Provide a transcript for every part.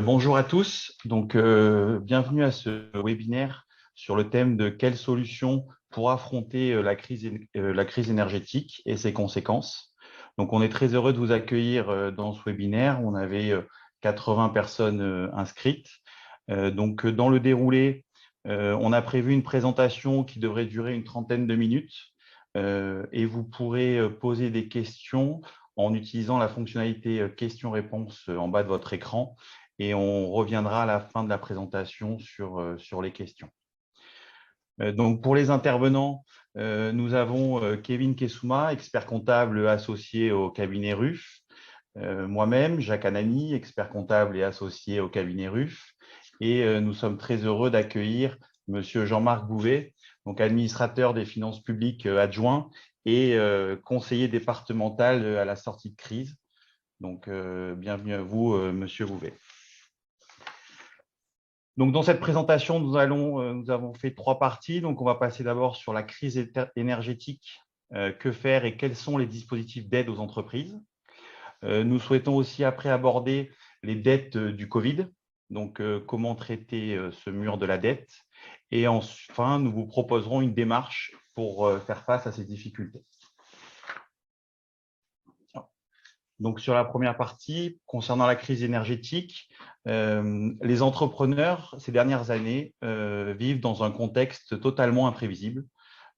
Bonjour à tous. Bienvenue à ce webinaire sur le thème de quelles solutions pour affronter la crise énergétique et ses conséquences. Donc, on est très heureux de vous accueillir dans ce webinaire. On avait 80 personnes inscrites. Dans le déroulé, on a prévu une présentation qui devrait durer une trentaine de minutes et vous pourrez poser des questions en utilisant la fonctionnalité questions-réponses en bas de votre écran et on reviendra à la fin de la présentation sur les questions. Donc, pour les intervenants, nous avons Kevin Kessouma, expert comptable associé au cabinet RUF, moi-même, Jacques Anani, expert comptable et associé au cabinet RUF, et nous sommes très heureux d'accueillir Monsieur Jean-Marc Bouvet, donc administrateur des finances publiques adjoint et conseiller départemental à la sortie de crise. Donc, bienvenue à vous, Monsieur Bouvet. Donc, dans cette présentation, nous avons fait trois parties. Donc, on va passer d'abord sur la crise énergétique, que faire et quels sont les dispositifs d'aide aux entreprises. Nous souhaitons aussi après aborder les dettes du Covid, donc comment traiter ce mur de la dette. Et enfin, nous vous proposerons une démarche pour faire face à ces difficultés. Donc, sur la première partie, concernant la crise énergétique, les entrepreneurs, ces dernières années, vivent dans un contexte totalement imprévisible.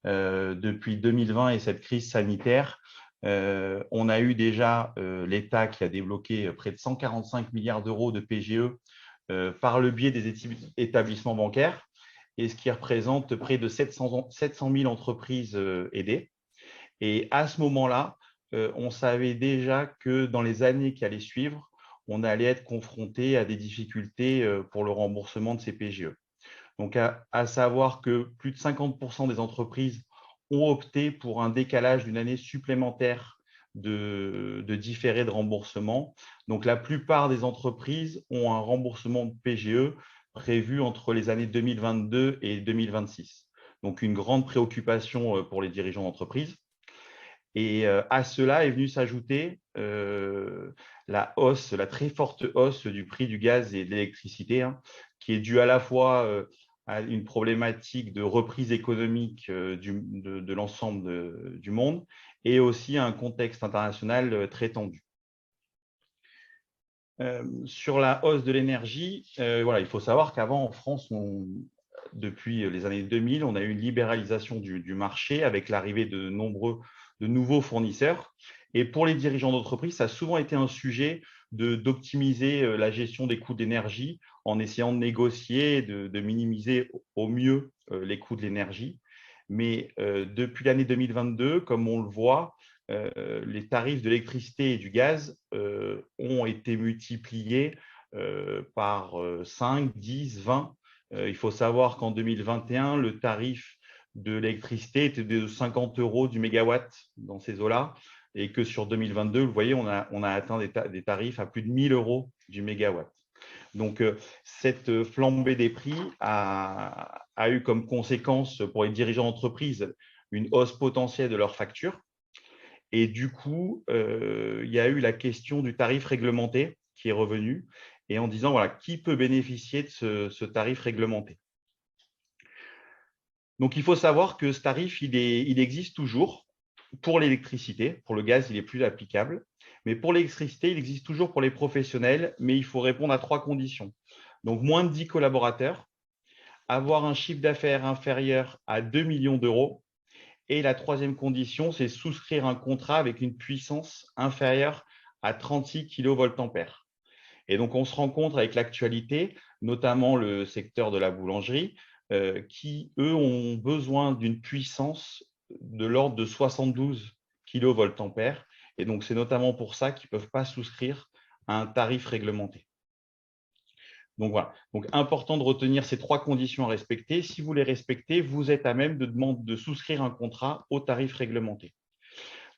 Depuis 2020 et cette crise sanitaire, on a eu déjà l'État qui a débloqué près de 145 milliards d'euros de PGE par le biais des établissements bancaires, et ce qui représente près de 700 000 entreprises aidées. Et à ce moment-là, on savait déjà que dans les années qui allaient suivre, on allait être confronté à des difficultés pour le remboursement de ces PGE. Donc, à savoir que plus de 50% des entreprises ont opté pour un décalage d'une année supplémentaire de différé de remboursement. Donc, la plupart des entreprises ont un remboursement de PGE prévu entre les années 2022 et 2026. Donc, une grande préoccupation pour les dirigeants d'entreprise. Et à cela est venue s'ajouter la très forte hausse du prix du gaz et de l'électricité, qui est due à la fois à une problématique de reprise économique de l'ensemble du monde et aussi à un contexte international très tendu. Sur la hausse de l'énergie, il faut savoir qu'avant en France, depuis les années 2000, on a eu une libéralisation du marché avec l'arrivée de nouveaux fournisseurs. Et pour les dirigeants d'entreprise, ça a souvent été un sujet d'optimiser la gestion des coûts d'énergie en essayant de négocier, de minimiser au mieux les coûts de l'énergie. Mais depuis l'année 2022, comme on le voit, les tarifs de l'électricité et du gaz ont été multipliés par 5, 10, 20. Il faut savoir qu'en 2021, le tarif de l'électricité était de 50 € du mégawatt dans ces eaux-là, et que sur 2022, vous voyez, on a atteint des tarifs à plus de 1 000 € du mégawatt. Donc, cette flambée des prix a eu comme conséquence pour les dirigeants d'entreprise une hausse potentielle de leurs factures. Et du coup, il y a eu la question du tarif réglementé qui est revenu, et en disant, voilà, qui peut bénéficier de ce tarif réglementé. Donc, il faut savoir que ce tarif, il existe toujours pour l'électricité. Pour le gaz, il n'est plus applicable. Mais pour l'électricité, il existe toujours pour les professionnels, mais il faut répondre à 3 conditions. Donc, moins de 10 collaborateurs, avoir un chiffre d'affaires inférieur à 2 millions d'euros, et la troisième condition, c'est souscrire un contrat avec une puissance inférieure à 36 kVA. Et donc, on se rencontre avec l'actualité, notamment le secteur de la boulangerie, qui, eux, ont besoin d'une puissance de l'ordre de 72 kVA. Et donc, c'est notamment pour ça qu'ils ne peuvent pas souscrire à un tarif réglementé. Donc, voilà. Donc, important de retenir ces 3 conditions à respecter. Si vous les respectez, vous êtes à même de souscrire un contrat au tarif réglementé.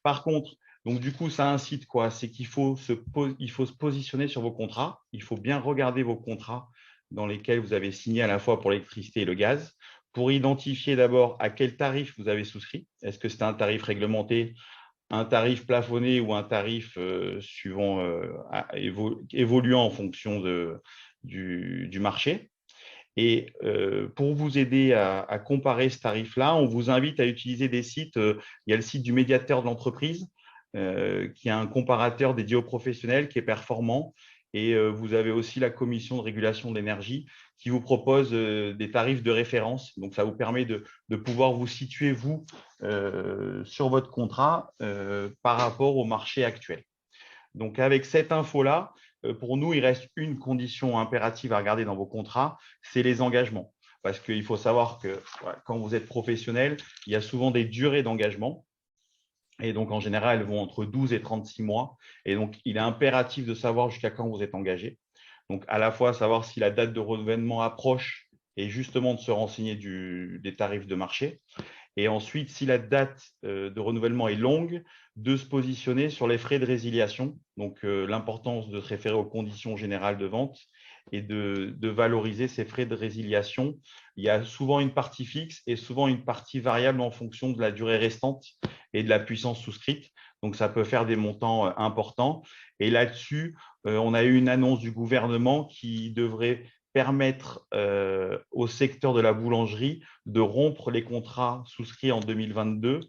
Par contre, donc du coup, ça incite quoi? C'est qu'il faut se positionner sur vos contrats. Il faut bien regarder vos contrats dans lesquels vous avez signé à la fois pour l'électricité et le gaz, pour identifier d'abord à quel tarif vous avez souscrit. Est-ce que c'est un tarif réglementé, un tarif plafonné ou un tarif évoluant en fonction du marché. Et pour vous aider à comparer ce tarif-là, on vous invite à utiliser des sites. Il y a le site du médiateur de l'entreprise, qui est un comparateur dédié aux professionnels, qui est performant. Et vous avez aussi la commission de régulation de l'énergie qui vous propose des tarifs de référence. Donc, ça vous permet de pouvoir vous situer, vous, sur votre contrat par rapport au marché actuel. Donc, avec cette info-là, pour nous, il reste une condition impérative à regarder dans vos contrats, c'est les engagements. Parce qu'il faut savoir que quand vous êtes professionnel, il y a souvent des durées d'engagement. Et donc, en général, elles vont entre 12 et 36 mois. Et donc, il est impératif de savoir jusqu'à quand vous êtes engagé. Donc, à la fois, savoir si la date de renouvellement approche et justement de se renseigner des tarifs de marché. Et ensuite, si la date de renouvellement est longue, de se positionner sur les frais de résiliation. Donc, l'importance de se référer aux conditions générales de vente et de valoriser ces frais de résiliation. Il y a souvent une partie fixe et souvent une partie variable en fonction de la durée restante et de la puissance souscrite. Donc, ça peut faire des montants importants. Et là-dessus, on a eu une annonce du gouvernement qui devrait permettre au secteur de la boulangerie de rompre les contrats souscrits en 2022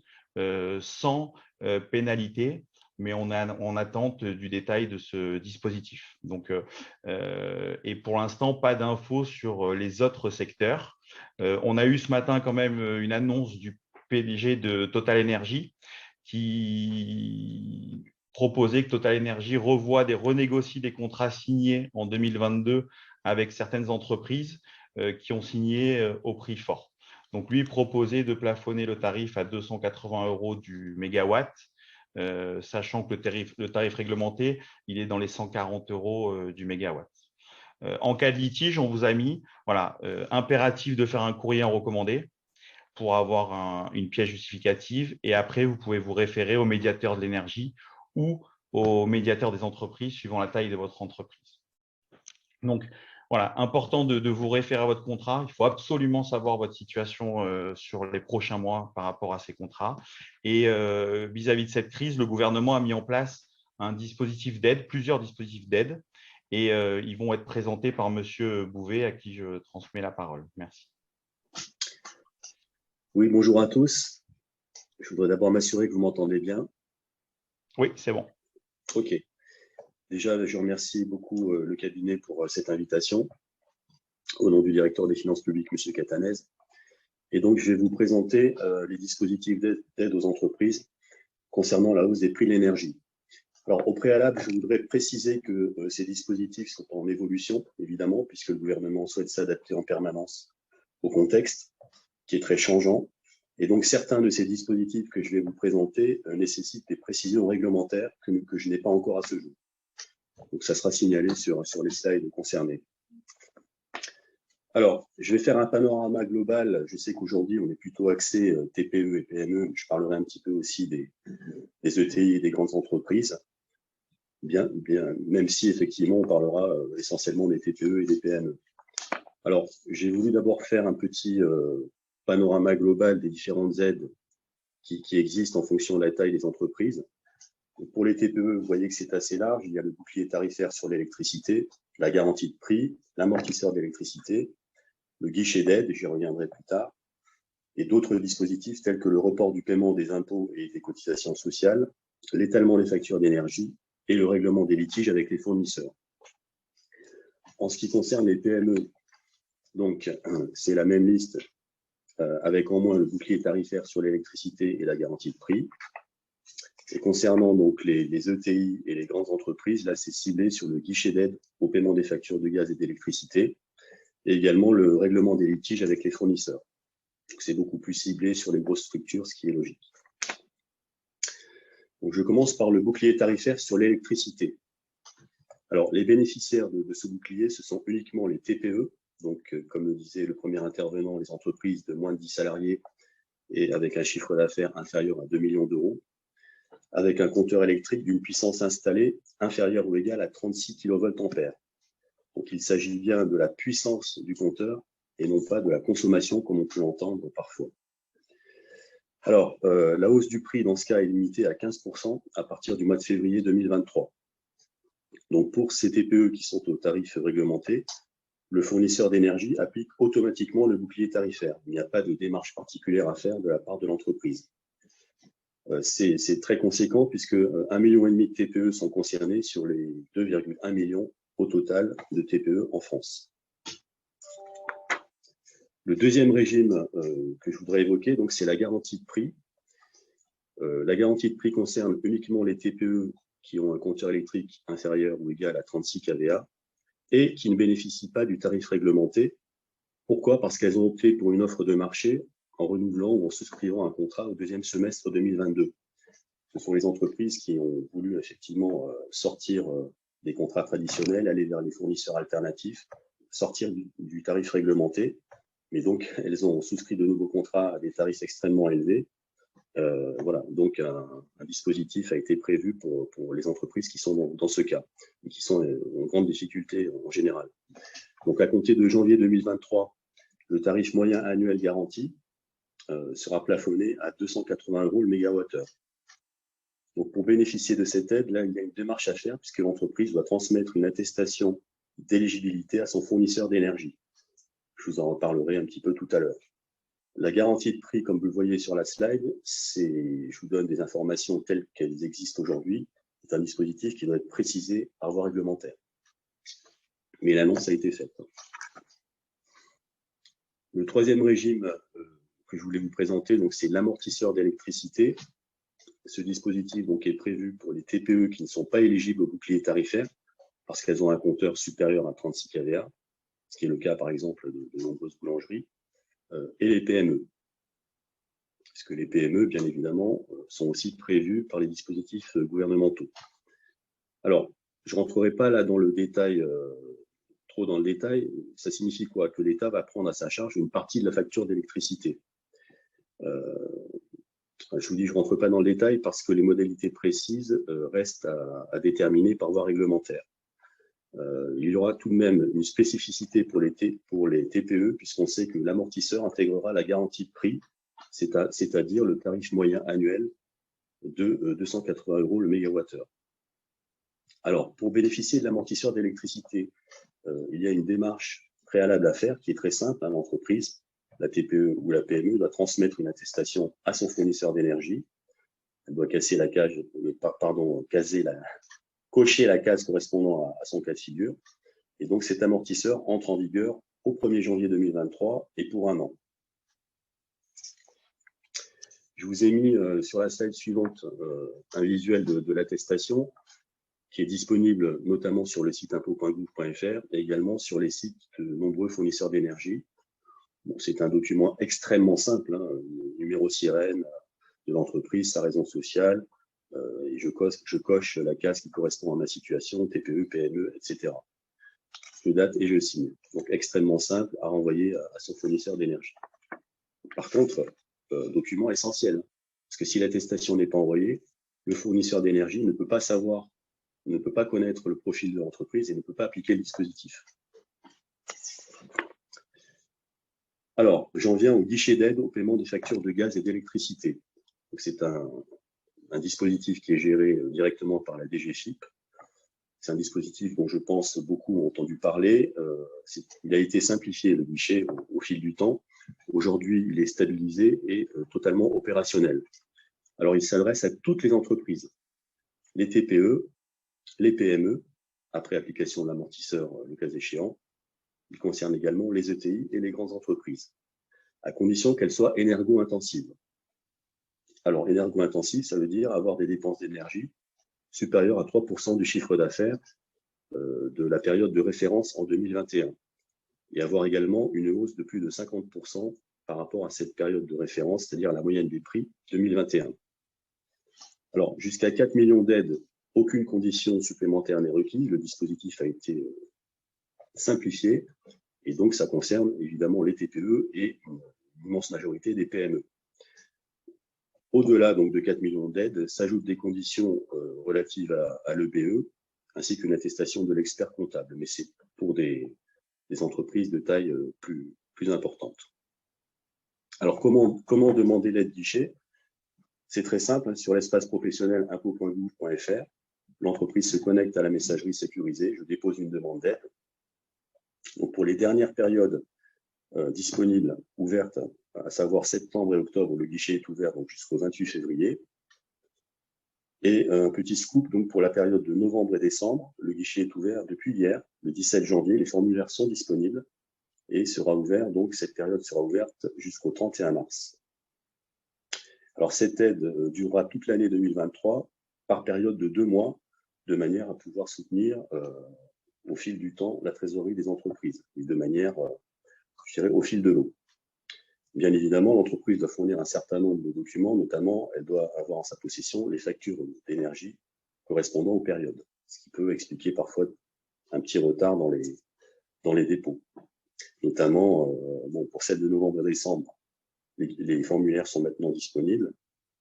sans pénalité, mais on est en attente du détail de ce dispositif. Donc, et pour l'instant, pas d'infos sur les autres secteurs. On a eu ce matin quand même une annonce du PDG de Total Energy qui proposait que Total Energy renégocie des contrats signés en 2022 avec certaines entreprises qui ont signé au prix fort. Donc, lui proposait de plafonner le tarif à 280 € du mégawatt, sachant que le tarif réglementé, il est dans les 140 € du mégawatt. En cas de litige, on vous a mis impératif de faire un courrier en recommandé pour avoir une pièce justificative. Et après, vous pouvez vous référer au médiateur de l'énergie ou au médiateur des entreprises, suivant la taille de votre entreprise. Donc, voilà, important de vous référer à votre contrat. Il faut absolument savoir votre situation sur les prochains mois par rapport à ces contrats. Et vis-à-vis de cette crise, le gouvernement a mis en place un dispositif d'aide, plusieurs dispositifs d'aide, et ils vont être présentés par M. Bouvet, à qui je transmets la parole. Merci. Oui, bonjour à tous. Je voudrais d'abord m'assurer que vous m'entendez bien. Oui, c'est bon. OK. Déjà, je remercie beaucoup le cabinet pour cette invitation, au nom du directeur des finances publiques, M. Catanez. Et donc, je vais vous présenter les dispositifs d'aide aux entreprises concernant la hausse des prix de l'énergie. Alors, au préalable, je voudrais préciser que ces dispositifs sont en évolution, évidemment, puisque le gouvernement souhaite s'adapter en permanence au contexte, qui est très changeant. Et donc, certains de ces dispositifs que je vais vous présenter nécessitent des précisions réglementaires que je n'ai pas encore à ce jour. Donc, ça sera signalé sur les slides concernés. Alors, je vais faire un panorama global. Je sais qu'aujourd'hui, on est plutôt axé TPE et PME. Je parlerai un petit peu aussi des ETI et des grandes entreprises. Bien, même si, effectivement, on parlera essentiellement des TPE et des PME. Alors, j'ai voulu d'abord faire un petit panorama global des différentes aides qui existent en fonction de la taille des entreprises. Donc pour les TPE, vous voyez que c'est assez large. Il y a le bouclier tarifaire sur l'électricité, la garantie de prix, l'amortisseur d'électricité, le guichet d'aide, j'y reviendrai plus tard, et d'autres dispositifs tels que le report du paiement des impôts et des cotisations sociales, l'étalement des factures d'énergie et le règlement des litiges avec les fournisseurs. En ce qui concerne les PME, donc c'est la même liste avec en moins le bouclier tarifaire sur l'électricité et la garantie de prix. Et concernant donc les ETI et les grandes entreprises, là c'est ciblé sur le guichet d'aide au paiement des factures de gaz et d'électricité, et également le règlement des litiges avec les fournisseurs. C'est beaucoup plus ciblé sur les grosses structures, ce qui est logique. Donc je commence par le bouclier tarifaire sur l'électricité. Alors les bénéficiaires de ce bouclier, ce sont uniquement les TPE, donc comme le disait le premier intervenant, les entreprises de moins de 10 salariés et avec un chiffre d'affaires inférieur à 2 millions d'euros, avec un compteur électrique d'une puissance installée inférieure ou égale à 36 kVA. Donc il s'agit bien de la puissance du compteur et non pas de la consommation comme on peut l'entendre parfois. Alors, la hausse du prix dans ce cas est limitée à 15% à partir du mois de février 2023. Donc, pour ces TPE qui sont au tarif réglementé, le fournisseur d'énergie applique automatiquement le bouclier tarifaire. Il n'y a pas de démarche particulière à faire de la part de l'entreprise. C'est très conséquent puisque 1,5 million de TPE sont concernés sur les 2,1 millions au total de TPE en France. Le deuxième régime que je voudrais évoquer, c'est la garantie de prix. La garantie de prix concerne uniquement les TPE qui ont un compteur électrique inférieur ou égal à 36 kVA et qui ne bénéficient pas du tarif réglementé. Pourquoi? Parce qu'elles ont opté pour une offre de marché en renouvelant ou en souscrivant un contrat au deuxième semestre 2022. Ce sont les entreprises qui ont voulu effectivement sortir des contrats traditionnels, aller vers les fournisseurs alternatifs, sortir du tarif réglementé. Mais donc, elles ont souscrit de nouveaux contrats à des tarifs extrêmement élevés. Voilà, donc un dispositif a été prévu pour les entreprises qui sont dans ce cas et qui sont en grande difficulté en général. Donc, à compter de janvier 2023, le tarif moyen annuel garanti sera plafonné à 280 € le mégawattheure. Donc, pour bénéficier de cette aide, là, il y a une démarche à faire puisque l'entreprise doit transmettre une attestation d'éligibilité à son fournisseur d'énergie. Je vous en reparlerai un petit peu tout à l'heure. La garantie de prix, comme vous le voyez sur la slide, je vous donne des informations telles qu'elles existent aujourd'hui. C'est un dispositif qui doit être précisé par voie réglementaire. Mais l'annonce a été faite. Le troisième régime que je voulais vous présenter, c'est l'amortisseur d'électricité. Ce dispositif est prévu pour les TPE qui ne sont pas éligibles au bouclier tarifaire parce qu'elles ont un compteur supérieur à 36 kVA, ce qui est le cas par exemple de nombreuses boulangeries, et les PME. Puisque les PME, bien évidemment, sont aussi prévus par les dispositifs gouvernementaux. Alors, je ne rentrerai pas là dans le détail, trop dans le détail. Ça signifie quoi? Que l'État va prendre à sa charge une partie de la facture d'électricité. Je vous dis, je ne rentre pas dans le détail parce que les modalités précises restent à déterminer par voie réglementaire. Il y aura tout de même une spécificité pour les TPE, puisqu'on sait que l'amortisseur intégrera la garantie de prix, c'est-à-dire le tarif moyen annuel de 280 € le mégawattheure. Alors, pour bénéficier de l'amortisseur d'électricité, il y a une démarche préalable à faire qui est très simple. L'entreprise, la TPE ou la PME, doit transmettre une attestation à son fournisseur d'énergie. Elle doit cocher la case correspondant à son cas de figure. Et donc, cet amortisseur entre en vigueur au 1er janvier 2023 et pour 1 an. Je vous ai mis sur la slide suivante un visuel de l'attestation qui est disponible notamment sur le site impôts.gouv.fr et également sur les sites de nombreux fournisseurs d'énergie. C'est un document extrêmement simple, le numéro sirène de l'entreprise, sa raison sociale, et je coche la case qui correspond à ma situation, TPE, PME, etc. Je date et je signe. Donc extrêmement simple à renvoyer à son fournisseur d'énergie. Par contre, document essentiel, parce que si l'attestation n'est pas envoyée, le fournisseur d'énergie ne peut pas savoir, ne peut pas connaître le profil de l'entreprise et ne peut pas appliquer le dispositif. Alors, j'en viens au guichet d'aide au paiement des factures de gaz et d'électricité. C'est un dispositif qui est géré directement par la DGFiP. C'est un dispositif dont je pense beaucoup ont entendu parler. Il a été simplifié, le guichet, au fil du temps. Aujourd'hui, il est stabilisé et totalement opérationnel. Alors, il s'adresse à toutes les entreprises, les TPE, les PME, après application de l'amortisseur, le cas échéant. Il concerne également les ETI et les grandes entreprises, à condition qu'elles soient énergo-intensives. Alors, énergo-intensive, ça veut dire avoir des dépenses d'énergie supérieures à 3% du chiffre d'affaires de la période de référence en 2021 et avoir également une hausse de plus de 50% par rapport à cette période de référence, c'est-à-dire la moyenne des prix 2021. Alors, jusqu'à 4 millions d'aides, aucune condition supplémentaire n'est requise. Le dispositif a été simplifié et donc ça concerne évidemment les TPE et l'immense majorité des PME. Au-delà donc de 4 millions d'aides, s'ajoutent des conditions relatives à l'EBE, ainsi qu'une attestation de l'expert comptable. Mais c'est pour des entreprises de taille plus importante. Alors, comment demander l'aide guichet? C'est très simple, sur l'espace professionnel impôts.gouv.fr. l'entreprise se connecte à la messagerie sécurisée, je dépose une demande d'aide. Donc pour les dernières périodes disponibles, ouvertes, à savoir septembre et octobre, le guichet est ouvert donc jusqu'au 28 février. Et un petit scoop donc pour la période de novembre et décembre, le guichet est ouvert depuis hier, le 17 janvier, les formulaires sont disponibles et sera ouvert, donc cette période sera ouverte jusqu'au 31 mars. Alors cette aide durera toute l'année 2023 par période de 2 mois, de manière à pouvoir soutenir au fil du temps la trésorerie des entreprises, et de manière, je dirais, au fil de l'eau. Bien évidemment, l'entreprise doit fournir un certain nombre de documents, notamment elle doit avoir en sa possession les factures d'énergie correspondant aux périodes, ce qui peut expliquer parfois un petit retard dans les dépôts. Notamment, pour celle de novembre et décembre, les formulaires sont maintenant disponibles.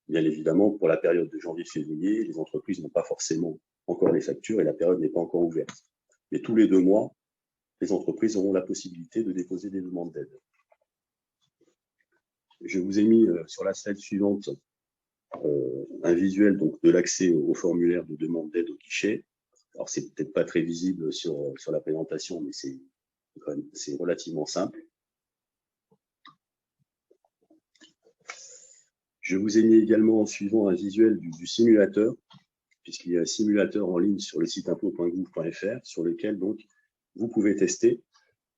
Bien évidemment, pour la période de janvier-février, les entreprises n'ont pas forcément encore les factures et la période n'est pas encore ouverte. Mais tous les 2 mois, les entreprises auront la possibilité de déposer des demandes d'aide. Je vous ai mis sur la slide suivante un visuel donc, de l'accès au formulaire de demande d'aide au guichet. Alors, c'est peut-être pas très visible sur la présentation, mais c'est relativement simple. Je vous ai mis également en suivant un visuel du simulateur, puisqu'il y a un simulateur en ligne sur le site impôts.gouv.fr sur lequel donc vous pouvez tester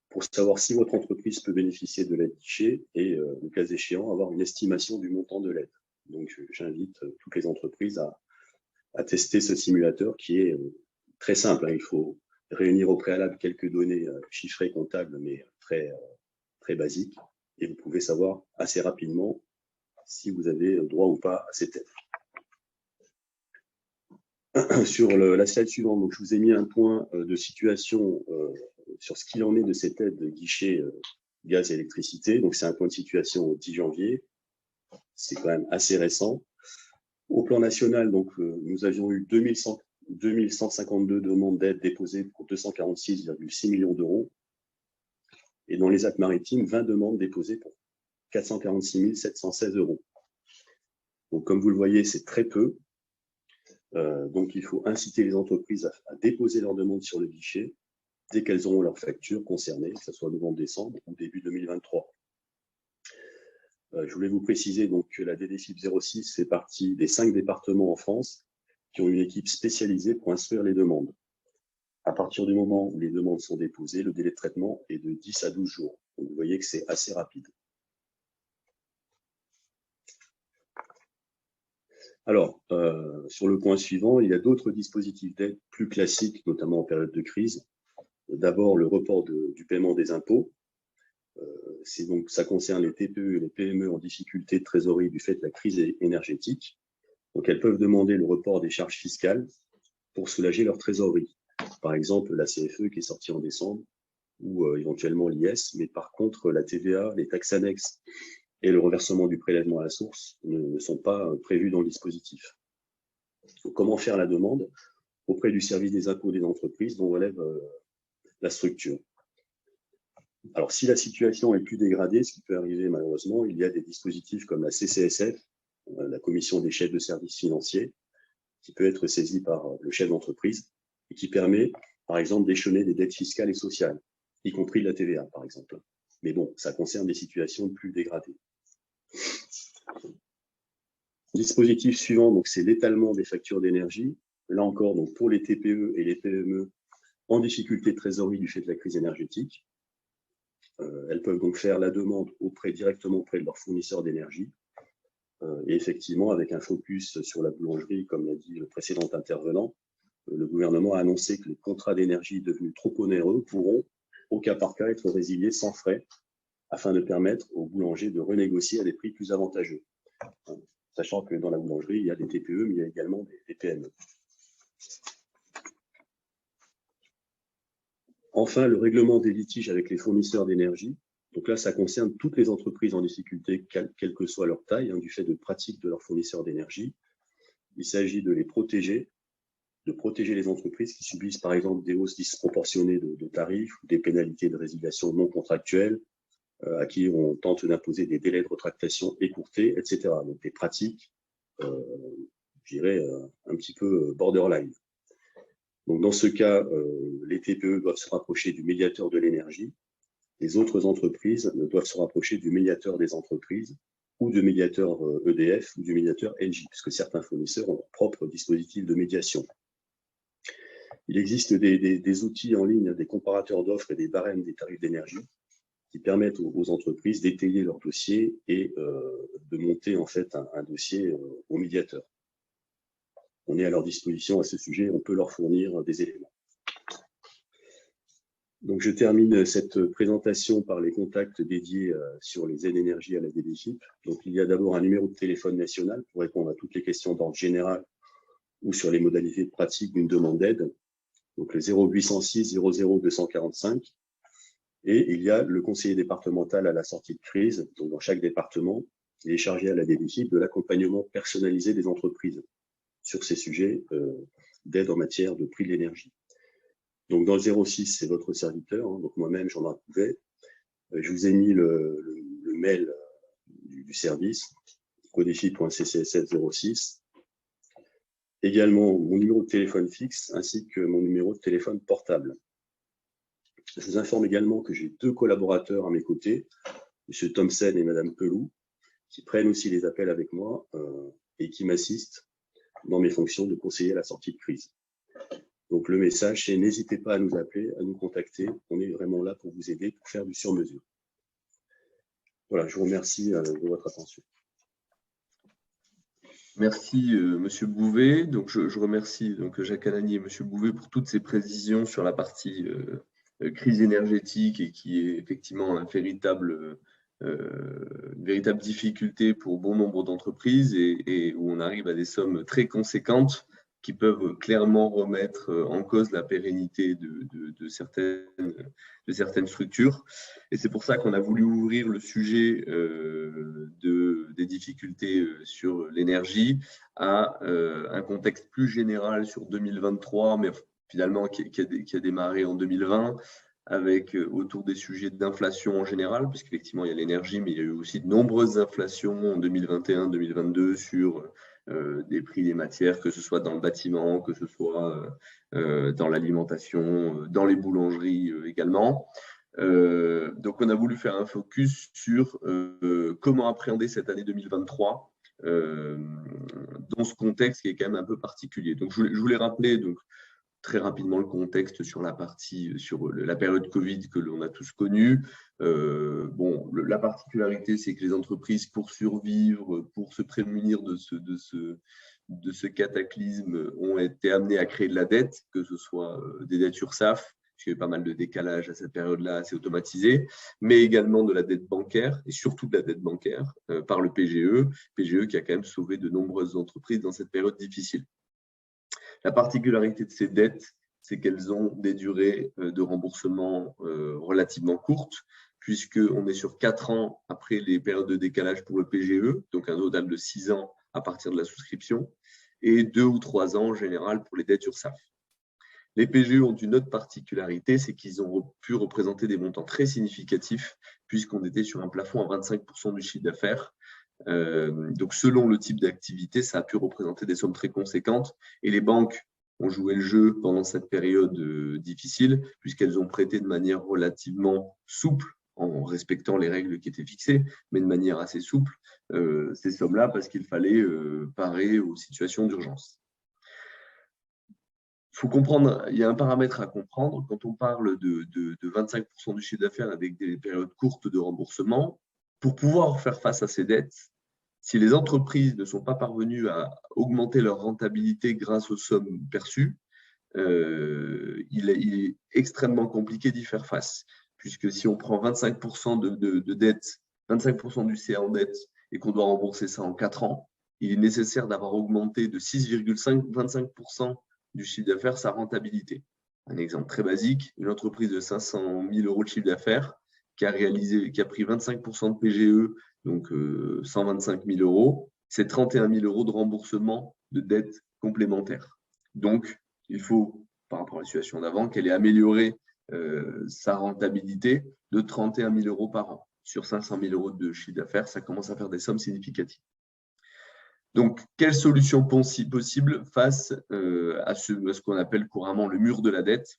pour savoir si votre entreprise peut bénéficier de l'aide guichet et, le cas échéant, avoir une estimation du montant de l'aide. Donc, j'invite toutes les entreprises à tester ce simulateur qui est très simple. Il faut réunir au préalable quelques données chiffrées, comptables, mais très basiques. Et vous pouvez savoir assez rapidement si vous avez droit ou pas à cette aide. Sur la slide suivante, donc, je vous ai mis un point de situation sur ce qu'il en est de cette aide guichet gaz et électricité. Donc, c'est un point de situation au 10 janvier. C'est quand même assez récent. Au plan national, donc, nous avions eu 2152 demandes d'aide déposées pour 246,6 millions d'euros. Et dans les Alpes-Maritimes, 20 demandes déposées pour 446 716 euros. Donc, comme vous le voyez, c'est très peu. Donc, il faut inciter les entreprises à déposer leurs demandes sur le guichet dès qu'elles auront leurs factures concernées, que ce soit novembre-décembre ou début 2023. Je voulais vous préciser donc que la DDFiP 06 fait partie des 5 départements en France qui ont une équipe spécialisée pour instruire les demandes. À partir du moment où les demandes sont déposées, le délai de traitement est de 10 à 12 jours. Donc, vous voyez que c'est assez rapide. Alors, sur le point suivant, il y a d'autres dispositifs d'aide plus classiques, notamment en période de crise. D'abord, le report du paiement des impôts. Donc, ça concerne les TPE et les PME en difficulté de trésorerie du fait de la crise énergétique. Donc, elles peuvent demander le report des charges fiscales pour soulager leur trésorerie. Par exemple, la CFE qui est sortie en décembre ou éventuellement l'IS, mais par contre, la TVA, les taxes annexes et le reversement du prélèvement à la source ne sont pas prévus dans le dispositif. Donc, comment faire la demande auprès du service des impôts des entreprises dont relève la structure? Alors, si la situation est plus dégradée, ce qui peut arriver malheureusement, il y a des dispositifs comme la CCSF, la Commission des chefs de services financiers, qui peut être saisie par le chef d'entreprise et qui permet, par exemple, d'échelonner des dettes fiscales et sociales, y compris de la TVA, par exemple. Mais bon, ça concerne des situations plus dégradées. Dispositif suivant, donc, c'est l'étalement des factures d'énergie. Là encore, donc, pour les TPE et les PME en difficulté de trésorerie du fait de la crise énergétique, elles peuvent donc faire la demande directement auprès de leur fournisseur d'énergie. Et effectivement, avec un focus sur la boulangerie, comme l'a dit le précédent intervenant, le gouvernement a annoncé que les contrats d'énergie devenus trop onéreux pourront, au cas par cas, être résiliés sans frais, afin de permettre aux boulangers de renégocier à des prix plus avantageux. Sachant que dans la boulangerie, il y a des TPE, mais il y a également des PME. Enfin, le règlement des litiges avec les fournisseurs d'énergie. Donc là, ça concerne toutes les entreprises en difficulté, quelle que soit leur taille, du fait de pratiques de leurs fournisseurs d'énergie. Il s'agit de les protéger, de protéger les entreprises qui subissent par exemple des hausses disproportionnées de tarifs ou des pénalités de résiliation non contractuelles, à qui on tente d'imposer des délais de rétractation écourtés, etc. Donc des pratiques, je dirais, un petit peu borderline. Donc, dans ce cas, les TPE doivent se rapprocher du médiateur de l'énergie. Les autres entreprises doivent se rapprocher du médiateur des entreprises ou du médiateur EDF ou du médiateur Engie, puisque certains fournisseurs ont leur propre dispositif de médiation. Il existe des outils en ligne, des comparateurs d'offres et des barèmes des tarifs d'énergie qui permettent aux entreprises d'étayer leur dossier et de monter en fait un dossier au médiateur. On est à leur disposition à ce sujet, on peut leur fournir des éléments. Donc, je termine cette présentation par les contacts dédiés sur les aides énergie à la DDFiP. Donc, il y a d'abord un numéro de téléphone national pour répondre à toutes les questions d'ordre général ou sur les modalités pratiques d'une demande d'aide. Donc, le 0806 00 245. Et il y a le conseiller départemental à la sortie de crise. Donc, dans chaque département, il est chargé à la DDFiP de l'accompagnement personnalisé des entreprises sur ces sujets d'aide en matière de prix de l'énergie. Donc, dans le 06, c'est votre serviteur. Hein, donc, moi-même, Jean-Marc Bouvet. Je vous ai mis le mail du service, codefip.ccsf06. Également, mon numéro de téléphone fixe ainsi que mon numéro de téléphone portable. Je vous informe également que j'ai 2 collaborateurs à mes côtés, M. Thomsen et Mme Pelou, qui prennent aussi les appels avec moi et qui m'assistent dans mes fonctions de conseiller à la sortie de crise. Donc, le message, c'est n'hésitez pas à nous appeler, à nous contacter. On est vraiment là pour vous aider, pour faire du sur-mesure. Voilà, je vous remercie de votre attention. Merci, Monsieur Bouvet. Donc, je remercie donc, Jacques Anani et Monsieur Bouvet pour toutes ces précisions sur la partie crise énergétique et qui est effectivement une véritable difficulté pour bon nombre d'entreprises et où on arrive à des sommes très conséquentes qui peuvent clairement remettre en cause la pérennité de certaines structures. Et c'est pour ça qu'on a voulu ouvrir le sujet des difficultés sur l'énergie à un contexte plus général sur 2023, mais finalement qui a démarré en 2020, avec autour des sujets d'inflation en général, puisqu'effectivement il y a l'énergie, mais il y a eu aussi de nombreuses inflations en 2021-2022 sur des prix des matières, que ce soit dans le bâtiment, que ce soit dans l'alimentation, dans les boulangeries également. Donc on a voulu faire un focus sur comment appréhender cette année 2023 dans ce contexte qui est quand même un peu particulier. Donc je voulais rappeler donc très rapidement le contexte sur la partie, sur la période Covid que l'on a tous connue. La particularité, c'est que les entreprises, pour survivre, pour se prémunir de ce cataclysme, ont été amenées à créer de la dette, que ce soit des dettes URSSAF, puisqu'il y a eu pas mal de décalage à cette période-là, assez automatisé, mais également de la dette bancaire, et surtout de la dette bancaire, par le PGE qui a quand même sauvé de nombreuses entreprises dans cette période difficile. La particularité de ces dettes, c'est qu'elles ont des durées de remboursement relativement courtes, puisqu'on est sur 4 ans après les périodes de décalage pour le PGE, donc un total de 6 ans à partir de la souscription, et 2 ou 3 ans en général pour les dettes URSSAF. Les PGE ont une autre particularité, c'est qu'ils ont pu représenter des montants très significatifs, puisqu'on était sur un plafond à 25% du chiffre d'affaires. Donc, selon le type d'activité, ça a pu représenter des sommes très conséquentes et les banques ont joué le jeu pendant cette période difficile puisqu'elles ont prêté de manière relativement souple en respectant les règles qui étaient fixées, mais de manière assez souple, ces sommes-là parce qu'il fallait parer aux situations d'urgence. Il faut comprendre, il y a un paramètre à comprendre quand on parle de 25% du chiffre d'affaires avec des périodes courtes de remboursement. Pour pouvoir faire face à ces dettes, si les entreprises ne sont pas parvenues à augmenter leur rentabilité grâce aux sommes perçues, il est extrêmement compliqué d'y faire face. Puisque si on prend 25% de dette, 25% du CA en dette et qu'on doit rembourser ça en 4 ans, il est nécessaire d'avoir augmenté de 6,25% du chiffre d'affaires sa rentabilité. Un exemple très basique, une entreprise de 500 000 euros de chiffre d'affaires qui a pris 25% de PGE, donc 125 000 euros, c'est 31 000 euros de remboursement de dettes complémentaires. Donc, il faut, par rapport à la situation d'avant, qu'elle ait amélioré sa rentabilité de 31 000 euros par an. Sur 500 000 euros de chiffre d'affaires, ça commence à faire des sommes significatives. Donc, quelle solution possible face à ce qu'on appelle couramment le mur de la dette?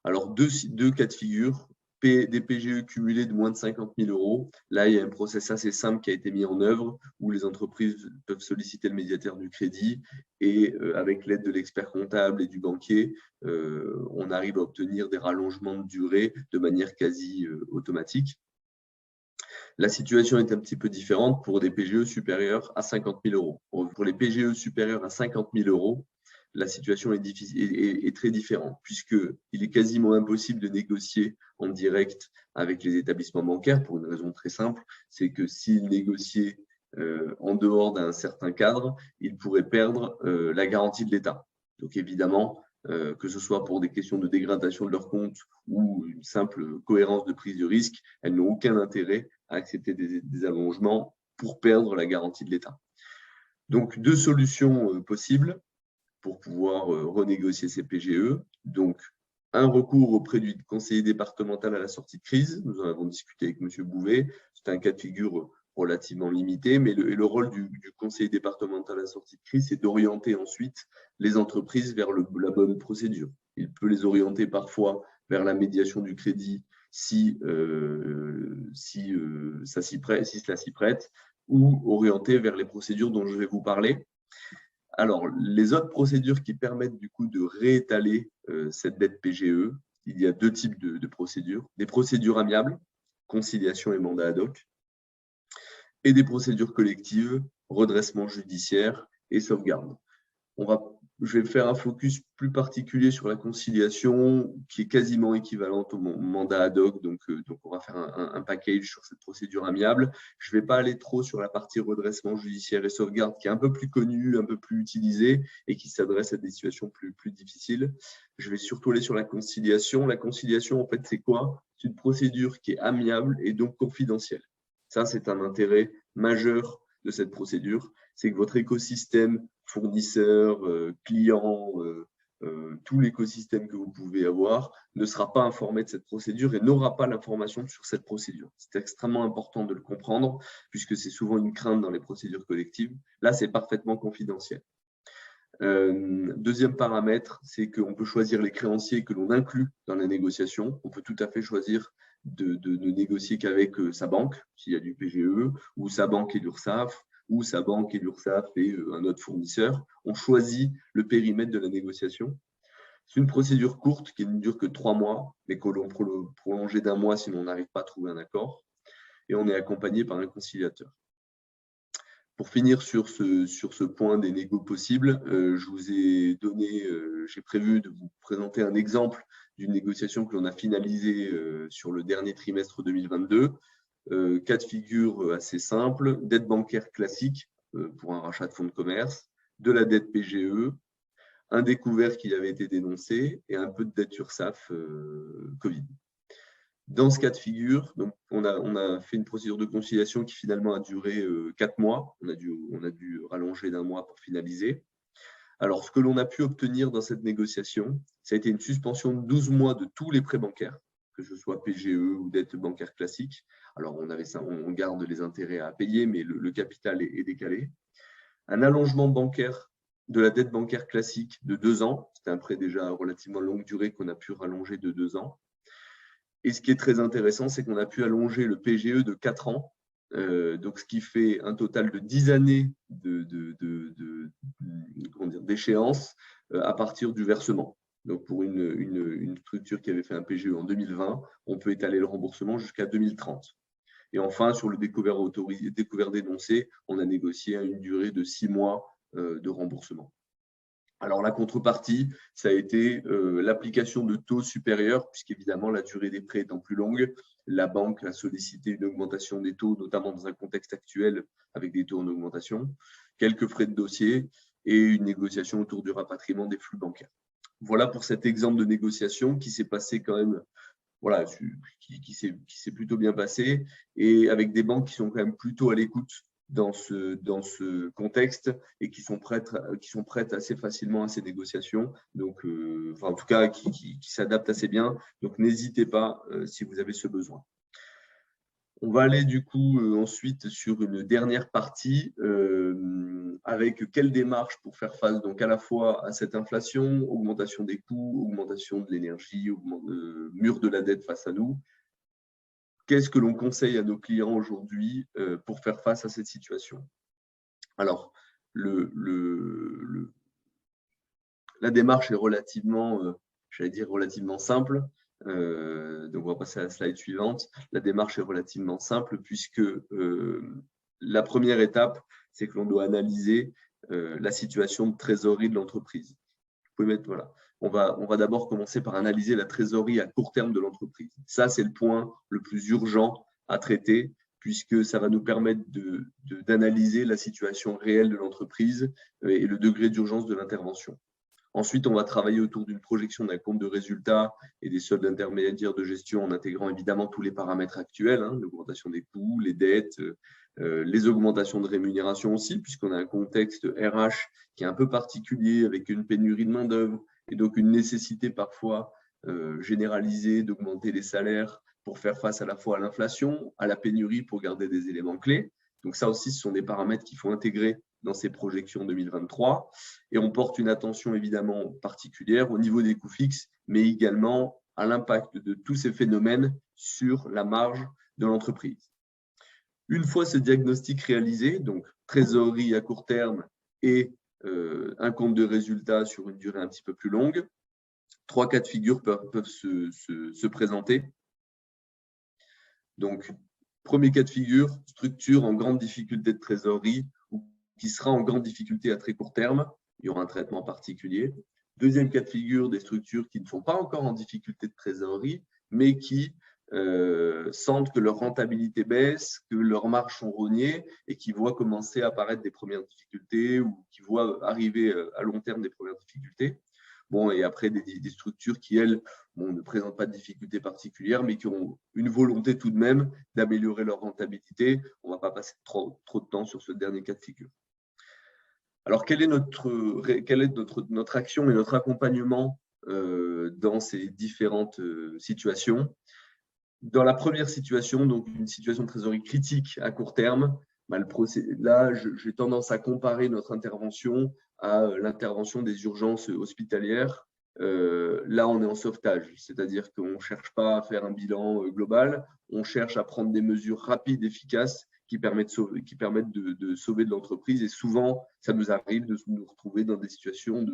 Alors, deux cas de figure. Des PGE cumulés de moins de 50 000 euros. Là, il y a un process assez simple qui a été mis en œuvre où les entreprises peuvent solliciter le médiateur du crédit et avec l'aide de l'expert comptable et du banquier, on arrive à obtenir des rallongements de durée de manière quasi automatique. La situation est un petit peu différente pour des PGE supérieurs à 50 000 euros. Pour les PGE supérieurs à 50 000 euros, la situation est très différente puisqu'il est quasiment impossible de négocier en direct avec les établissements bancaires pour une raison très simple, c'est que s'ils négociaient en dehors d'un certain cadre, ils pourraient perdre la garantie de l'État. Donc évidemment, que ce soit pour des questions de dégradation de leur compte ou une simple cohérence de prise de risque, elles n'ont aucun intérêt à accepter des allongements pour perdre la garantie de l'État. Donc, deux solutions possibles pour pouvoir renégocier ces PGE. Donc, un recours auprès du conseiller départemental à la sortie de crise. Nous en avons discuté avec M. Bouvet. C'est un cas de figure relativement limité, mais le rôle du conseiller départemental à la sortie de crise, c'est d'orienter ensuite les entreprises vers la bonne procédure. Il peut les orienter parfois vers la médiation du crédit si cela s'y prête, ou orienter vers les procédures dont je vais vous parler. Alors, les autres procédures qui permettent du coup de réétaler cette dette PGE, il y a deux types de procédures. Des procédures amiables, conciliation et mandat ad hoc, et des procédures collectives, redressement judiciaire et sauvegarde. Je vais faire un focus plus particulier sur la conciliation qui est quasiment équivalente au mandat ad hoc, donc on va faire un package sur cette procédure amiable. Je ne vais pas aller trop sur la partie redressement judiciaire et sauvegarde qui est un peu plus connue, un peu plus utilisée et qui s'adresse à des situations plus difficiles. Je vais surtout aller sur la conciliation. La conciliation, en fait, c'est quoi? C'est une procédure qui est amiable et donc confidentielle. Ça, c'est un intérêt majeur de cette procédure, c'est que votre écosystème, fournisseur, client, tout l'écosystème que vous pouvez avoir ne sera pas informé de cette procédure et n'aura pas l'information sur cette procédure. C'est extrêmement important de le comprendre puisque c'est souvent une crainte dans les procédures collectives. Là, c'est parfaitement confidentiel. Deuxième paramètre, c'est qu'on peut choisir les créanciers que l'on inclut dans la négociation. On peut tout à fait choisir de négocier qu'avec sa banque, s'il y a du PGE, ou sa banque et l'URSSAF, ou sa banque et l'URSSAF et un autre fournisseur. On choisit le périmètre de la négociation. C'est une procédure courte qui ne dure que 3 mois, mais que l'on peut prolonger d'1 mois si on n'arrive pas à trouver un accord. Et on est accompagné par un conciliateur. Pour finir sur ce point des négos possibles, je vous ai donné, j'ai prévu de vous présenter un exemple d'une négociation que l'on a finalisée sur le dernier trimestre 2022. Cas de figure assez simple, dette bancaire classique pour un rachat de fonds de commerce, de la dette PGE, un découvert qui avait été dénoncé et un peu de dette URSSAF Covid. Dans ce cas de figure, donc on a fait une procédure de conciliation qui finalement a duré 4 mois. On a dû rallonger d'1 mois pour finaliser. Alors, ce que l'on a pu obtenir dans cette négociation, ça a été une suspension de 12 mois de tous les prêts bancaires, que ce soit PGE ou dette bancaire classique. Alors, on garde les intérêts à payer, mais le capital est décalé. Un allongement bancaire de la dette bancaire classique de 2 ans. C'était un prêt déjà relativement longue durée qu'on a pu rallonger de 2 ans. Et ce qui est très intéressant, c'est qu'on a pu allonger le PGE de 4 ans, donc ce qui fait un total de 10 années d'échéance à partir du versement. Donc pour une structure qui avait fait un PGE en 2020, on peut étaler le remboursement jusqu'à 2030. Et enfin, sur le découvert dénoncé, on a négocié une durée de 6 mois de remboursement. Alors, la contrepartie, ça a été l'application de taux supérieurs, puisqu'évidemment, la durée des prêts étant plus longue, la banque a sollicité une augmentation des taux, notamment dans un contexte actuel avec des taux en augmentation, quelques frais de dossier et une négociation autour du rapatriement des flux bancaires. Voilà pour cet exemple de négociation qui s'est passé quand même, voilà, qui s'est plutôt bien passé et avec des banques qui sont quand même plutôt à l'écoute dans ce contexte et qui sont prêtes assez facilement à ces négociations, donc en tout cas qui s'adaptent assez bien. Donc n'hésitez pas si vous avez ce besoin. On va aller du coup ensuite sur une dernière partie avec quelle démarche pour faire face donc à la fois à cette inflation, augmentation des coûts, augmentation de l'énergie, mur de la dette face à nous. Qu'est-ce que l'on conseille à nos clients aujourd'hui pour faire face à cette situation? Alors, la démarche est relativement, j'allais dire relativement simple. Donc, on va passer à la slide suivante. La démarche est relativement simple puisque la première étape, c'est que l'on doit analyser la situation de trésorerie de l'entreprise. Vous pouvez mettre, voilà. On va d'abord commencer par analyser la trésorerie à court terme de l'entreprise. Ça, c'est le point le plus urgent à traiter puisque ça va nous permettre d'analyser la situation réelle de l'entreprise et le degré d'urgence de l'intervention. Ensuite, on va travailler autour d'une projection d'un compte de résultats et des soldes intermédiaires de gestion en intégrant évidemment tous les paramètres actuels, l'augmentation des coûts, les dettes, les augmentations de rémunération aussi, puisqu'on a un contexte RH qui est un peu particulier avec une pénurie de main-d'œuvre et donc une nécessité parfois généralisée d'augmenter les salaires pour faire face à la fois à l'inflation, à la pénurie pour garder des éléments clés. Donc ça aussi, ce sont des paramètres qu'il faut intégrer dans ces projections 2023. Et on porte une attention évidemment particulière au niveau des coûts fixes, mais également à l'impact de tous ces phénomènes sur la marge de l'entreprise. Une fois ce diagnostic réalisé, donc trésorerie à court terme et un compte de résultats sur une durée un petit peu plus longue, 3 cas de figure peuvent se présenter. Donc, premier cas de figure, structure en grande difficulté de trésorerie ou qui sera en grande difficulté à très court terme. Il y aura un traitement particulier. Deuxième cas de figure, des structures qui ne sont pas encore en difficulté de trésorerie, mais qui sentent que leur rentabilité baisse, que leurs marges sont rognées et qui voient commencer à apparaître des premières difficultés ou qui voient arriver à long terme des premières difficultés. Bon, et après, des structures qui, elles, ne présentent pas de difficultés particulières, mais qui ont une volonté tout de même d'améliorer leur rentabilité. On ne va pas passer trop de temps sur ce dernier cas de figure. Alors, quelle est notre action et notre accompagnement dans ces différentes situations? Dans la première situation, donc une situation de trésorerie critique à court terme, là, j'ai tendance à comparer notre intervention à l'intervention des urgences hospitalières. Là, on est en sauvetage, c'est-à-dire qu'on ne cherche pas à faire un bilan global, on cherche à prendre des mesures rapides, efficaces, qui permettent de sauver de l'entreprise. Et souvent, ça nous arrive de nous retrouver dans des situations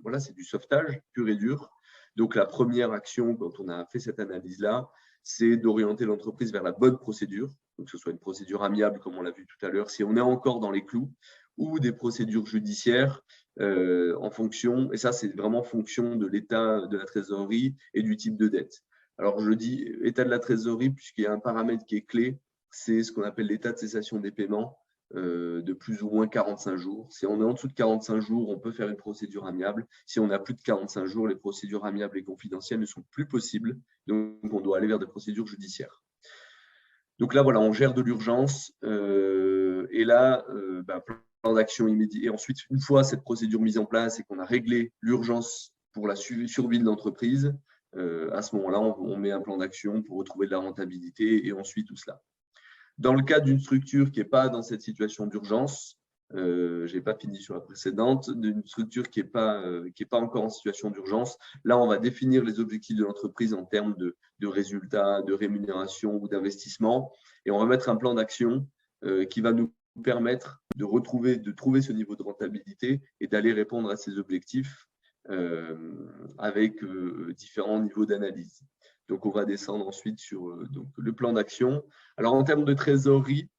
voilà, c'est du sauvetage pur et dur. Donc, la première action, quand on a fait cette analyse-là, c'est d'orienter l'entreprise vers la bonne procédure, donc que ce soit une procédure amiable, comme on l'a vu tout à l'heure, si on est encore dans les clous, ou des procédures judiciaires en fonction, et ça c'est vraiment en fonction de l'état de la trésorerie et du type de dette. Alors je dis état de la trésorerie puisqu'il y a un paramètre qui est clé, c'est ce qu'on appelle l'état de cessation des paiements de plus ou moins 45 jours. Si on est en dessous de 45 jours, on peut faire une procédure amiable. Si on a plus de 45 jours, les procédures amiables et confidentielles ne sont plus possibles. Donc, on doit aller vers des procédures judiciaires. Donc là, voilà, on gère de l'urgence. Et là, plan d'action immédiat. Et ensuite, une fois cette procédure mise en place et qu'on a réglé l'urgence pour la survie de l'entreprise, à ce moment-là, on met un plan d'action pour retrouver de la rentabilité et on suit tout cela. Dans le cas d'une structure qui n'est pas dans cette situation d'urgence, je n'ai pas fini sur la précédente, d'une structure qui n'est pas encore en situation d'urgence, là, on va définir les objectifs de l'entreprise en termes de résultats, de rémunération ou d'investissement. Et on va mettre un plan d'action qui va nous permettre de trouver ce niveau de rentabilité et d'aller répondre à ces objectifs avec différents niveaux d'analyse. Donc, on va descendre ensuite sur le plan d'action. Alors, en termes de trésorerie,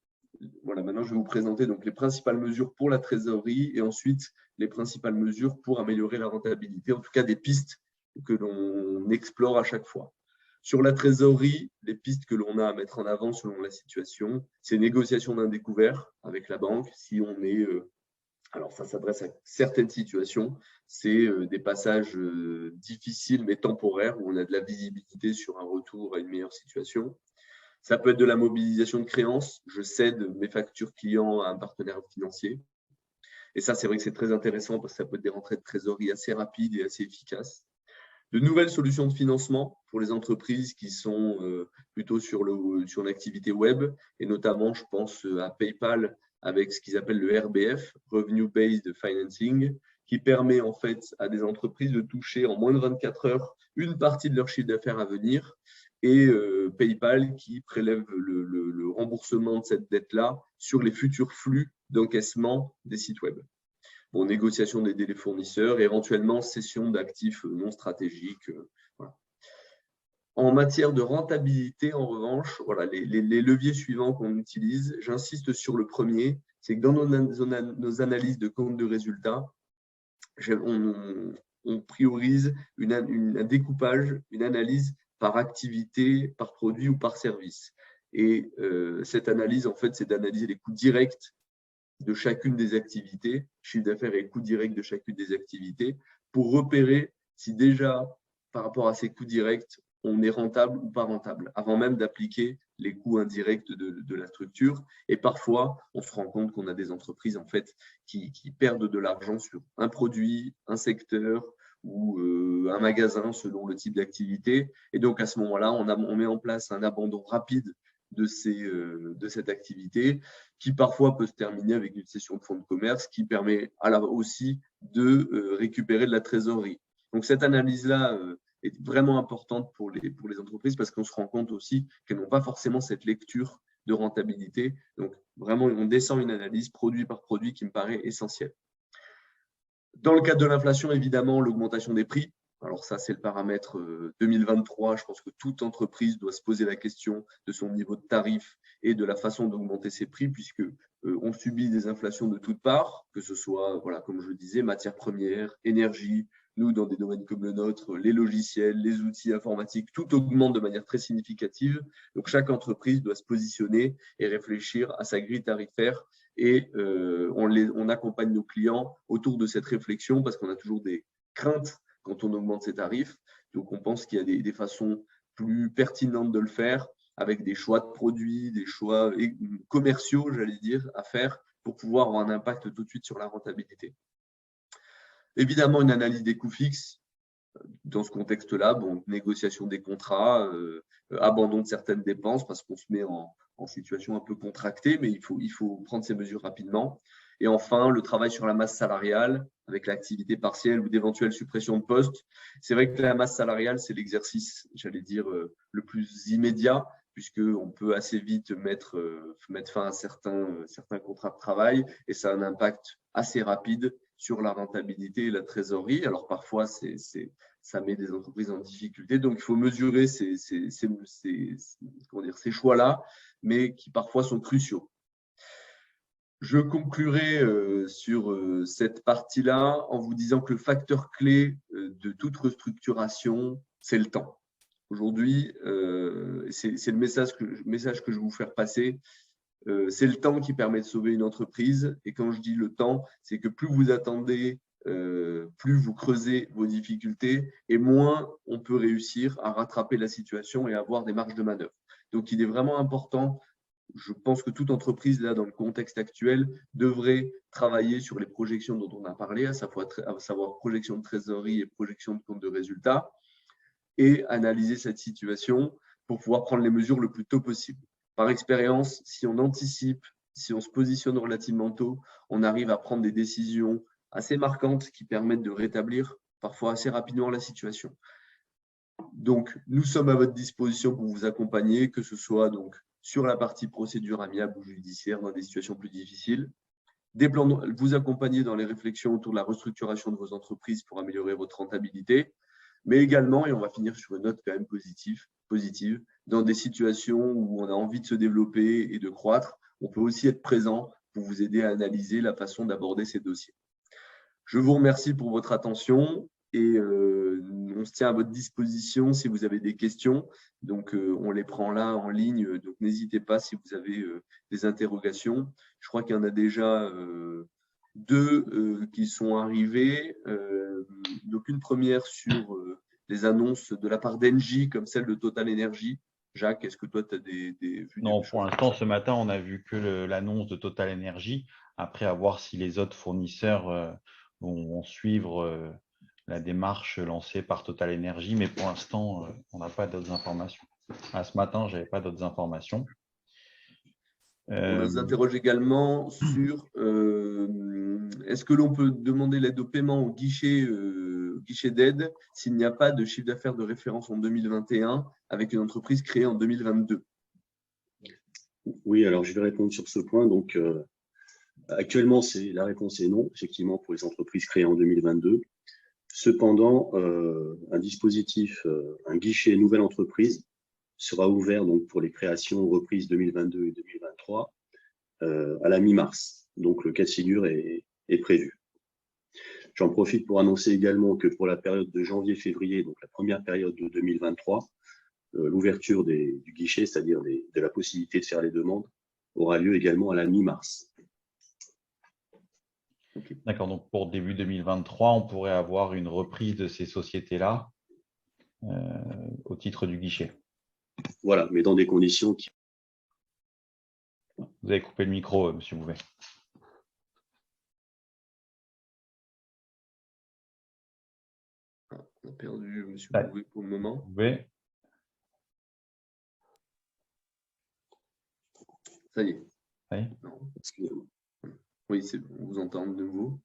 voilà, maintenant, je vais vous présenter donc les principales mesures pour la trésorerie et ensuite les principales mesures pour améliorer la rentabilité, en tout cas des pistes que l'on explore à chaque fois. Sur la trésorerie, les pistes que l'on a à mettre en avant selon la situation, c'est négociation d'un découvert avec la banque. Si on est alors, ça s'adresse à certaines situations. C'est des passages difficiles mais temporaires où on a de la visibilité sur un retour à une meilleure situation. Ça peut être de la mobilisation de créances. Je cède mes factures clients à un partenaire financier. Et ça, c'est vrai que c'est très intéressant parce que ça peut être des rentrées de trésorerie assez rapides et assez efficaces. De nouvelles solutions de financement pour les entreprises qui sont plutôt sur l'activité web, et notamment, je pense à PayPal avec ce qu'ils appellent le RBF, Revenue Based Financing, qui permet en fait à des entreprises de toucher en moins de 24 heures une partie de leur chiffre d'affaires à venir, et PayPal qui prélève le remboursement de cette dette-là sur les futurs flux d'encaissement des sites web. Bon, négociation des délais fournisseurs, éventuellement cession d'actifs non stratégiques. Voilà. En matière de rentabilité, en revanche, voilà, les leviers suivants qu'on utilise, j'insiste sur le premier, c'est que dans nos analyses de compte de résultats, on priorise un découpage, une analyse par activité, par produit ou par service. Et cette analyse, en fait, c'est d'analyser les coûts directs de chacune des activités, chiffre d'affaires et coûts directs de chacune des activités, pour repérer si déjà, par rapport à ces coûts directs, on est rentable ou pas rentable, avant même d'appliquer les coûts indirects de la structure. Et parfois, on se rend compte qu'on a des entreprises en fait, qui perdent de l'argent sur un produit, un secteur ou un magasin selon le type d'activité. Et donc, à ce moment-là, on met en place un abandon rapide de cette activité qui parfois peut se terminer avec une cession de fonds de commerce qui permet aussi de récupérer de la trésorerie. Donc, cette analyse-là est vraiment importante pour les entreprises parce qu'on se rend compte aussi qu'elles n'ont pas forcément cette lecture de rentabilité. Donc, vraiment, on descend une analyse produit par produit qui me paraît essentielle. Dans le cadre de l'inflation, évidemment, l'augmentation des prix. Alors ça, c'est le paramètre 2023. Je pense que toute entreprise doit se poser la question de son niveau de tarif et de la façon d'augmenter ses prix, puisque on subit des inflations de toutes parts, que ce soit, voilà, comme je le disais, matières premières, énergie. Nous, dans des domaines comme le nôtre, les logiciels, les outils informatiques, tout augmente de manière très significative. Donc, chaque entreprise doit se positionner et réfléchir à sa grille tarifaire. Et on accompagne nos clients autour de cette réflexion parce qu'on a toujours des craintes quand on augmente ses tarifs. Donc, on pense qu'il y a des façons plus pertinentes de le faire avec des choix de produits, des choix commerciaux, j'allais dire, à faire pour pouvoir avoir un impact tout de suite sur la rentabilité. Évidemment, une analyse des coûts fixes. Dans ce contexte-là, bon, négociation des contrats, abandon de certaines dépenses parce qu'on se met en situation un peu contractée, mais il faut prendre ces mesures rapidement. Et enfin, le travail sur la masse salariale avec l'activité partielle ou d'éventuelles suppressions de postes. C'est vrai que la masse salariale, c'est l'exercice, j'allais dire, le plus immédiat, puisqu'on peut assez vite mettre fin à certains contrats de travail et ça a un impact assez rapide sur la rentabilité et la trésorerie. Alors parfois, ça met des entreprises en difficulté. Donc, il faut mesurer ces choix-là, mais qui parfois sont cruciaux. Je conclurai sur cette partie-là en vous disant que le facteur clé de toute restructuration, c'est le temps. Aujourd'hui, c'est le message que je vais vous faire passer. C'est le temps qui permet de sauver une entreprise. Et quand je dis le temps, c'est que plus vous attendez, plus vous creusez vos difficultés et moins on peut réussir à rattraper la situation et avoir des marges de manœuvre. Donc, il est vraiment important, je pense que toute entreprise, là, dans le contexte actuel, devrait travailler sur les projections dont on a parlé, à savoir projection de trésorerie et projection de compte de résultats, et analyser cette situation pour pouvoir prendre les mesures le plus tôt possible. Par expérience, si on anticipe, si on se positionne relativement tôt, on arrive à prendre des décisions assez marquantes qui permettent de rétablir parfois assez rapidement la situation. Donc, nous sommes à votre disposition pour vous accompagner, que ce soit donc sur la partie procédure amiable ou judiciaire dans des situations plus difficiles, vous accompagner dans les réflexions autour de la restructuration de vos entreprises pour améliorer votre rentabilité, mais également, et on va finir sur une note quand même positive, dans des situations où on a envie de se développer et de croître, on peut aussi être présent pour vous aider à analyser la façon d'aborder ces dossiers. Je vous remercie pour votre attention et on se tient à votre disposition si vous avez des questions. Donc, on les prend là en ligne, donc n'hésitez pas si vous avez des interrogations. Je crois qu'il y en a déjà deux qui sont arrivées. Donc, une première sur les annonces de la part d'Engie, comme celle de Total Energy. Jacques, est-ce que toi, tu as des vues? Non, pour l'instant, ce matin, on n'a vu que l'annonce de Total Energy. Après, à voir si les autres fournisseurs vont suivre la démarche lancée par Total Energy, mais pour l'instant, on n'a pas d'autres informations. Ce matin, je n'avais pas d'autres informations. On nous interroge également sur est-ce que l'on peut demander l'aide au paiement au guichet d'aide s'il n'y a pas de chiffre d'affaires de référence en 2021 avec une entreprise créée en 2022? Oui, alors je vais répondre sur ce point. Donc, actuellement, la réponse est non, effectivement, pour les entreprises créées en 2022. Cependant, un dispositif, un guichet nouvelle entreprise sera ouvert donc pour les créations reprises 2022 et 2023 à la mi-mars. Donc, le cas de figure est prévu. J'en profite pour annoncer également que pour la période de janvier-février, donc la première période de 2023, l'ouverture du guichet, c'est-à-dire de la possibilité de faire les demandes, aura lieu également à la mi-mars. Okay. D'accord, donc pour début 2023, on pourrait avoir une reprise de ces sociétés-là au titre du guichet. Voilà, mais dans des conditions qui… Vous avez coupé le micro, Monsieur Bouvet. On a perdu Monsieur Bouvet pour le moment. Bouvet. Ça y est. Oui. Non, excusez-moi. Oui, on vous entend de nouveau.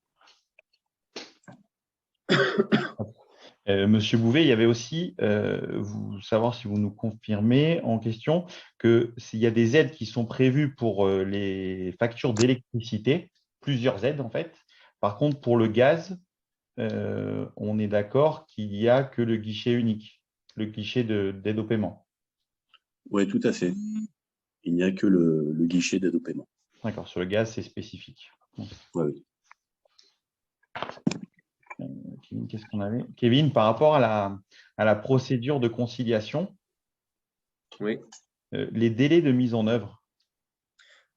Monsieur Bouvet, il y avait aussi, savoir si vous nous confirmez en question que s'il y a des aides qui sont prévues pour les factures d'électricité, plusieurs aides en fait. Par contre, pour le gaz, on est d'accord qu'il n'y a que le guichet unique, le guichet d'aide au paiement. Oui, tout à fait. Il n'y a que le guichet d'aide au paiement. D'accord, sur le gaz, c'est spécifique. Oui. Qu'est-ce qu'on avait? Kevin, par rapport à la procédure de conciliation, oui. Les délais de mise en œuvre.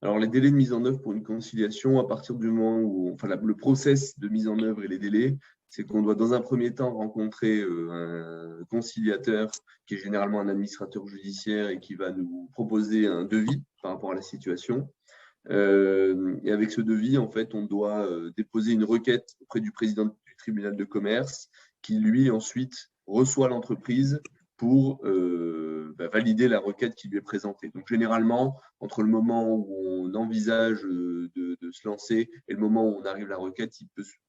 Alors, les délais de mise en œuvre pour une conciliation, à partir du moment où, enfin, le process de mise en œuvre et les délais, c'est qu'on doit dans un premier temps rencontrer un conciliateur qui est généralement un administrateur judiciaire et qui va nous proposer un devis par rapport à la situation. Et avec ce devis, en fait, on doit déposer une requête auprès du président du tribunal de commerce qui, lui, ensuite, reçoit l'entreprise pour valider la requête qui lui est présentée. Donc, généralement, entre le moment où on envisage de se lancer et le moment où on arrive à la requête,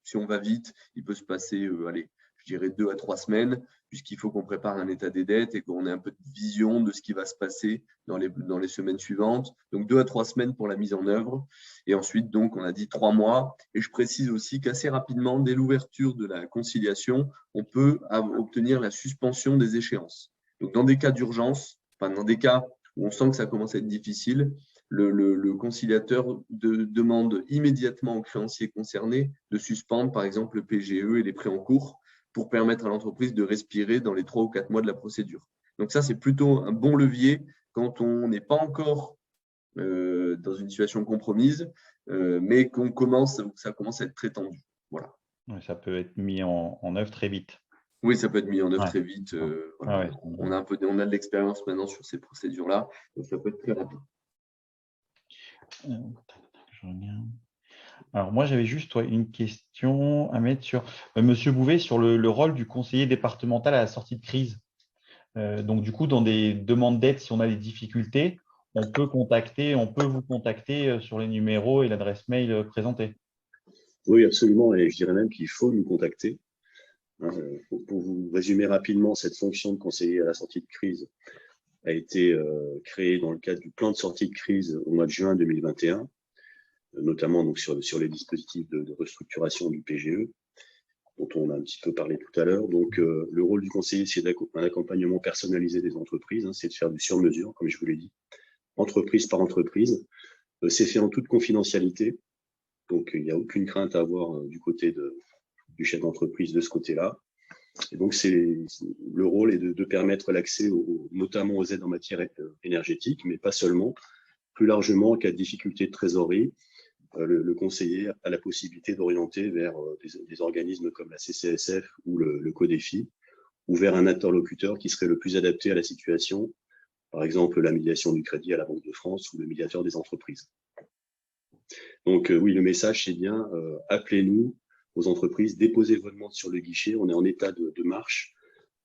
si on va vite, il peut se passer, je dirais 2 à 3 semaines, puisqu'il faut qu'on prépare un état des dettes et qu'on ait un peu de vision de ce qui va se passer dans les semaines suivantes. Donc, 2 à 3 semaines pour la mise en œuvre. Et ensuite, donc, on a dit 3 mois. Et je précise aussi qu'assez rapidement, dès l'ouverture de la conciliation, on peut obtenir la suspension des échéances. Donc, dans des cas d'urgence, dans des cas où on sent que ça commence à être difficile, le conciliateur demande immédiatement aux créanciers concernés de suspendre, par exemple, le PGE et les prêts en cours pour permettre à l'entreprise de respirer dans les 3 ou 4 mois de la procédure. Donc ça, c'est plutôt un bon levier quand on n'est pas encore dans une situation compromise, mais ça commence à être très tendu. Voilà. Ça peut être mis en œuvre très vite. Oui, ça peut être mis en œuvre très vite. Voilà. On a de l'expérience maintenant sur ces procédures-là, donc ça peut être très rapide. Alors moi, j'avais juste une question à mettre sur Monsieur Bouvet sur le rôle du conseiller départemental à la sortie de crise. Donc du coup, dans des demandes d'aide, si on a des difficultés, on peut vous contacter sur les numéros et l'adresse mail présentée. Oui, absolument, et je dirais même qu'il faut nous contacter. Pour vous résumer rapidement, cette fonction de conseiller à la sortie de crise a été créée dans le cadre du plan de sortie de crise au mois de juin 2021, notamment donc sur les dispositifs de restructuration du PGE, dont on a un petit peu parlé tout à l'heure. Donc, le rôle du conseiller, c'est un accompagnement personnalisé des entreprises, c'est de faire du sur-mesure, comme je vous l'ai dit, entreprise par entreprise. C'est fait en toute confidentialité, donc il n'y a aucune crainte à avoir du côté du chef d'entreprise de ce côté-là. Et donc, le rôle est de permettre l'accès notamment aux aides en matière énergétique, mais pas seulement. Plus largement, en cas de difficulté de trésorerie, le conseiller a la possibilité d'orienter vers des organismes comme la CCSF ou le CODEFI, ou vers un interlocuteur qui serait le plus adapté à la situation, par exemple la médiation du crédit à la Banque de France ou le médiateur des entreprises. Donc oui, le message, c'est bien, appelez-nous, aux entreprises, déposez vos demandes sur le guichet. On est en état de marche.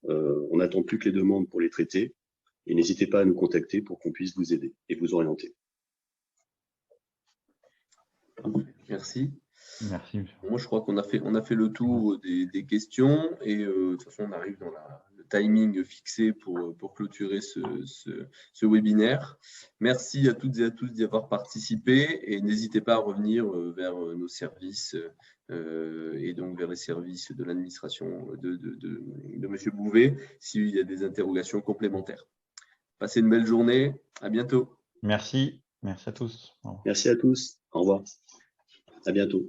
On n'attend plus que les demandes pour les traiter. Et n'hésitez pas à nous contacter pour qu'on puisse vous aider et vous orienter. Merci. Merci. Moi, je crois qu'on a fait le tour des questions et de toute façon, on arrive dans le timing fixé pour clôturer ce webinaire. Merci à toutes et à tous d'y avoir participé et n'hésitez pas à revenir vers nos services et donc vers les services de l'administration de M. Bouvet s'il y a des interrogations complémentaires. Passez une belle journée. À bientôt. Merci. Merci à tous. Merci à tous. Au revoir. À bientôt.